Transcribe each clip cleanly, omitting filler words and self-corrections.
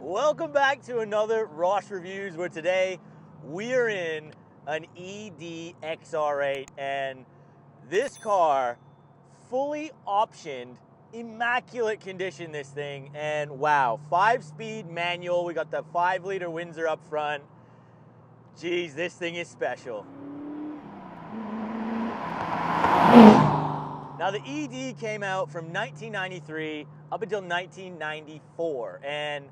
Welcome back to another Ross Reviews, where today we are in an ED XR8, and this car, fully optioned, immaculate condition, this thing, and wow, 5-speed manual. We got the 5-liter Windsor up front. Geez, this thing is special. Now, the ED came out from 1993 up until 1994, and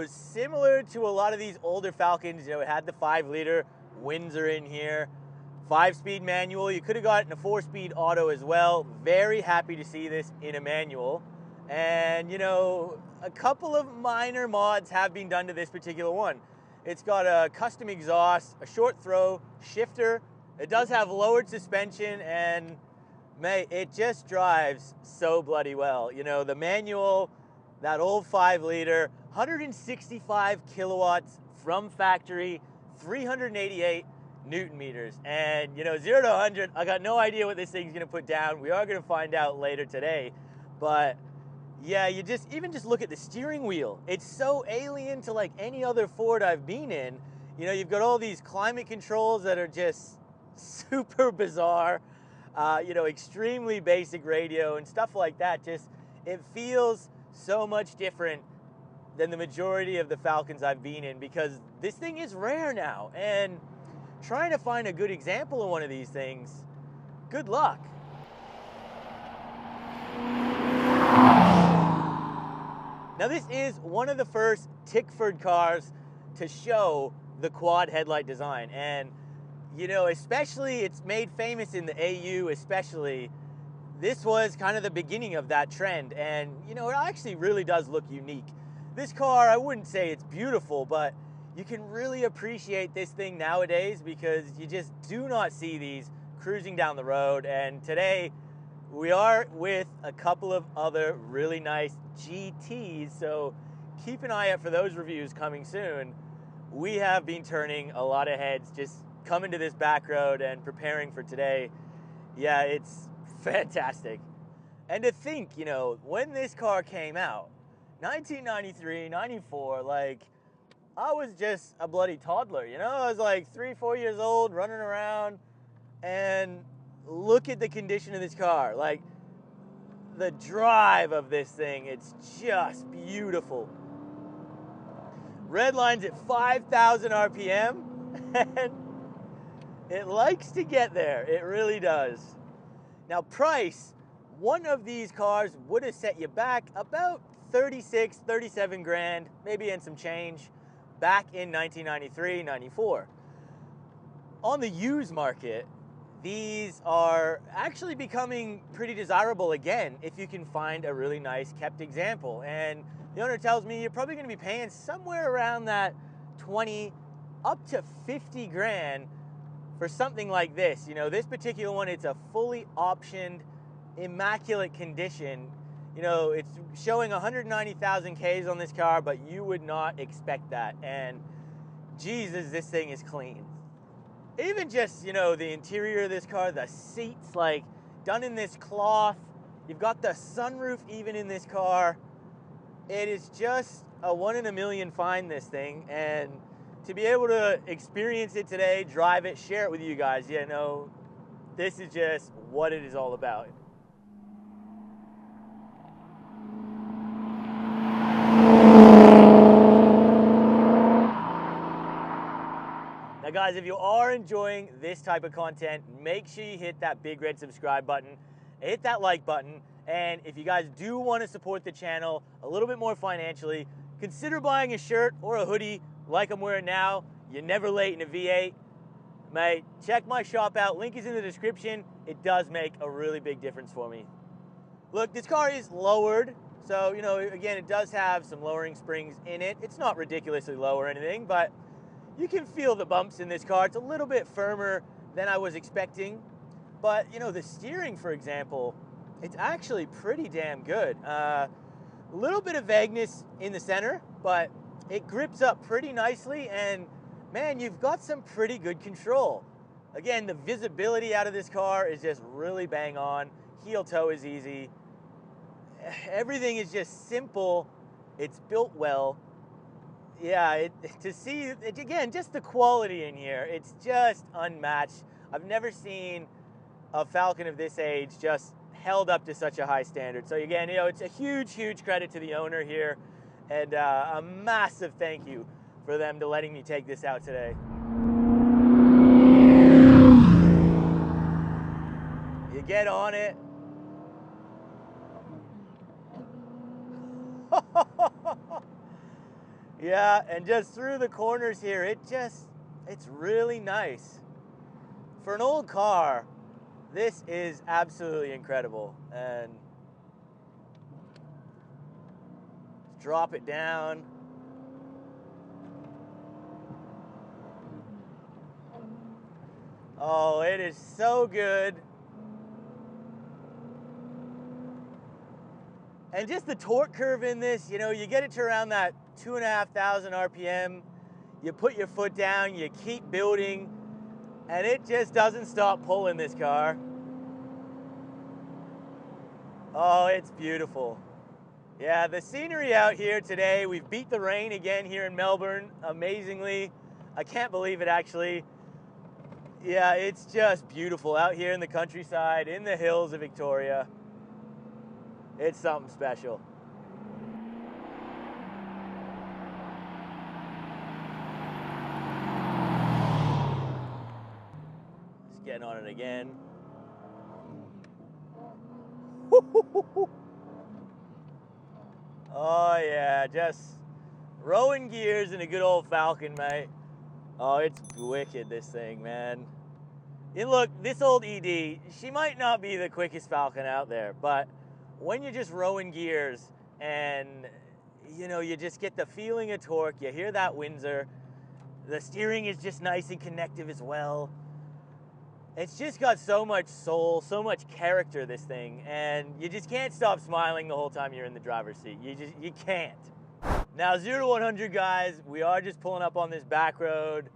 similar to a lot of these older Falcons, it had the 5-liter Windsor in here, 5-speed manual. You could have got it in a 4-speed auto as well. Very happy to see this in a manual. And, a couple of minor mods have been done to this particular one. It's got a custom exhaust, a short throw, shifter. It does have lowered suspension, and mate, it just drives so bloody well. The manual, that old 5-liter, 165 kilowatts from factory, 388 Newton meters. And 0 to 100, I got no idea what this thing's gonna put down. We are gonna find out later today. But yeah, even just look at the steering wheel. It's so alien to like any other Ford I've been in. You've got all these climate controls that are just super bizarre. Extremely basic radio and stuff like that. Just, it feels so much different than the majority of the Falcons I've been in, because this thing is rare now, and trying to find a good example of one of these things, good luck. Now, this is one of the first Tickford cars to show the quad headlight design, and especially it's made famous in the AU especially. This was kind of the beginning of that trend, and it actually really does look unique. This car, I wouldn't say it's beautiful, but you can really appreciate this thing nowadays because you just do not see these cruising down the road. And today we are with a couple of other really nice GTs, so keep an eye out for those reviews coming soon. We have been turning a lot of heads just coming to this back road and preparing for today. Yeah, it's fantastic. And to think, when this car came out, 1993, 94, like, I was just a bloody toddler, I was like 3-4 years old, running around, and look at the condition of this car. Like, the drive of this thing, it's just beautiful. Red line's at 5,000 RPM, and it likes to get there. It really does. Now, price, one of these cars would have set you back about 36, 37 grand, maybe in some change, back in 1993, 94. On the used market, these are actually becoming pretty desirable again if you can find a really nice kept example. And the owner tells me you're probably going to be paying somewhere around that 20 up to 50 grand for something like this. This particular one, it's a fully optioned, immaculate condition. It's showing 190,000 Ks on this car, but you would not expect that. And Jesus, this thing is clean. Even just, the interior of this car, the seats, like, done in this cloth. You've got the sunroof even in this car. It is just a 1 in a million find, this thing. And to be able to experience it today, drive it, share it with you guys, this is just what it is all about. Now, guys, if you are enjoying this type of content, make sure you hit that big red subscribe button, hit that like button, and if you guys do want to support the channel a little bit more financially, consider buying a shirt or a hoodie like I'm wearing now. You're never late in a V8. Mate, check my shop out. Link is in the description. It does make a really big difference for me. Look, this car is lowered. So, again, it does have some lowering springs in it. It's not ridiculously low or anything, but you can feel the bumps in this car. It's a little bit firmer than I was expecting. But, the steering, for example, it's actually pretty damn good. A little bit of vagueness in the center, but it grips up pretty nicely, and man, you've got some pretty good control. Again, the visibility out of this car is just really bang on. Heel toe is easy. everything is just simple. It's built well. Yeah, to see it, again, just the quality in here, it's just unmatched. I've never seen a Falcon of this age just held up to such a high standard. So again, it's a huge credit to the owner here, and a massive thank you for them to letting me take this out today. You get on it. Yeah, and just through the corners here, it's really nice. For an old car, this is absolutely incredible. And drop it down. Oh, it is so good. And just the torque curve in this, you get it to around that 2,500 RPM, you put your foot down, you keep building, and it just doesn't stop pulling this car. Oh, it's beautiful. Yeah, the scenery out here today, we've beat the rain again here in Melbourne, amazingly. I can't believe it, actually. Yeah, it's just beautiful out here in the countryside, in the hills of Victoria. It's something special. Just getting on it again. Oh yeah, just rowing gears in a good old Falcon, mate. Oh, it's wicked, this thing, man. And look, this old ED, she might not be the quickest Falcon out there, but when you're just rowing gears and, you just get the feeling of torque, you hear that Windsor, the steering is just nice and connective as well. It's just got so much soul, so much character, this thing, and you just can't stop smiling the whole time you're in the driver's seat. You can't. Now, 0 to 100, guys, we are just pulling up on this back road.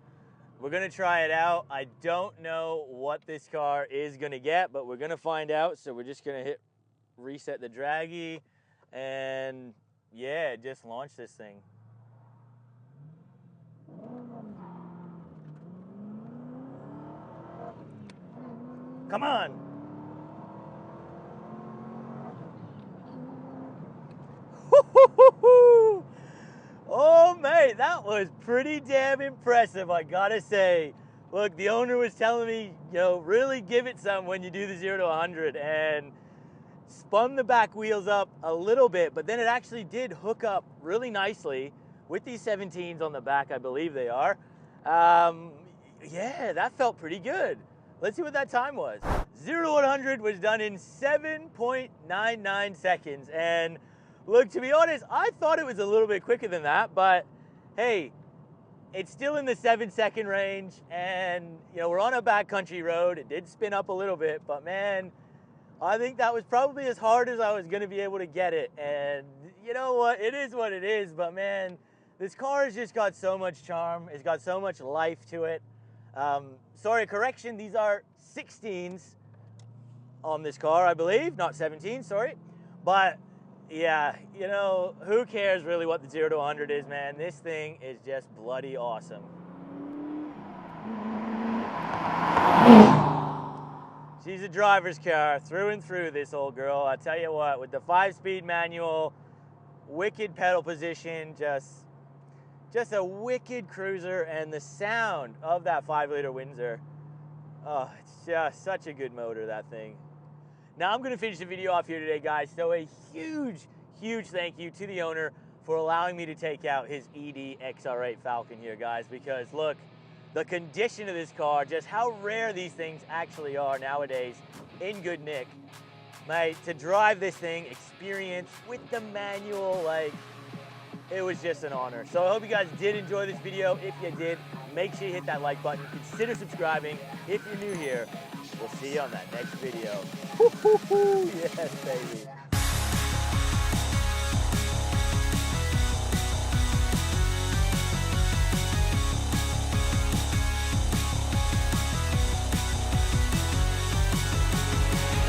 We're gonna try it out. I don't know what this car is gonna get, but we're gonna find out. So we're just gonna hit reset the draggy and yeah, just launch this thing. Come on. Oh, mate, that was pretty damn impressive, I gotta say. Look, the owner was telling me, really give it some when you do the 0 to 100, and spun the back wheels up a little bit, but then it actually did hook up really nicely with these 17s on the back, I believe they are. Yeah, that felt pretty good. Let's see what that time was. 0 to 100 was done in 7.99 seconds. And look, to be honest, I thought it was a little bit quicker than that, but hey, it's still in the 7-second range, and we're on a backcountry road. It did spin up a little bit, but man, I think that was probably as hard as I was gonna be able to get it. And you know what, it is what it is, but man, this car has just got so much charm. It's got so much life to it. Sorry, correction, these are 16s on this car, I believe, not 17, sorry. But yeah, who cares really what the 0 to 100 is, man? This thing is just bloody awesome. She's a driver's car through and through, this old girl. I tell you what, with the 5-speed manual, wicked pedal position, just a wicked cruiser, and the sound of that 5-liter Windsor. Oh, it's just such a good motor, that thing. Now I'm gonna finish the video off here today, guys. So a huge thank you to the owner for allowing me to take out his ED XR8 Falcon here, guys, because look, the condition of this car, just how rare these things actually are nowadays in good nick. Mate, to drive this thing, experience with the manual, it was just an honor. So I hope you guys did enjoy this video. If you did, make sure you hit that like button. Consider subscribing if you're new here. We'll see you on that next video. Yes, baby.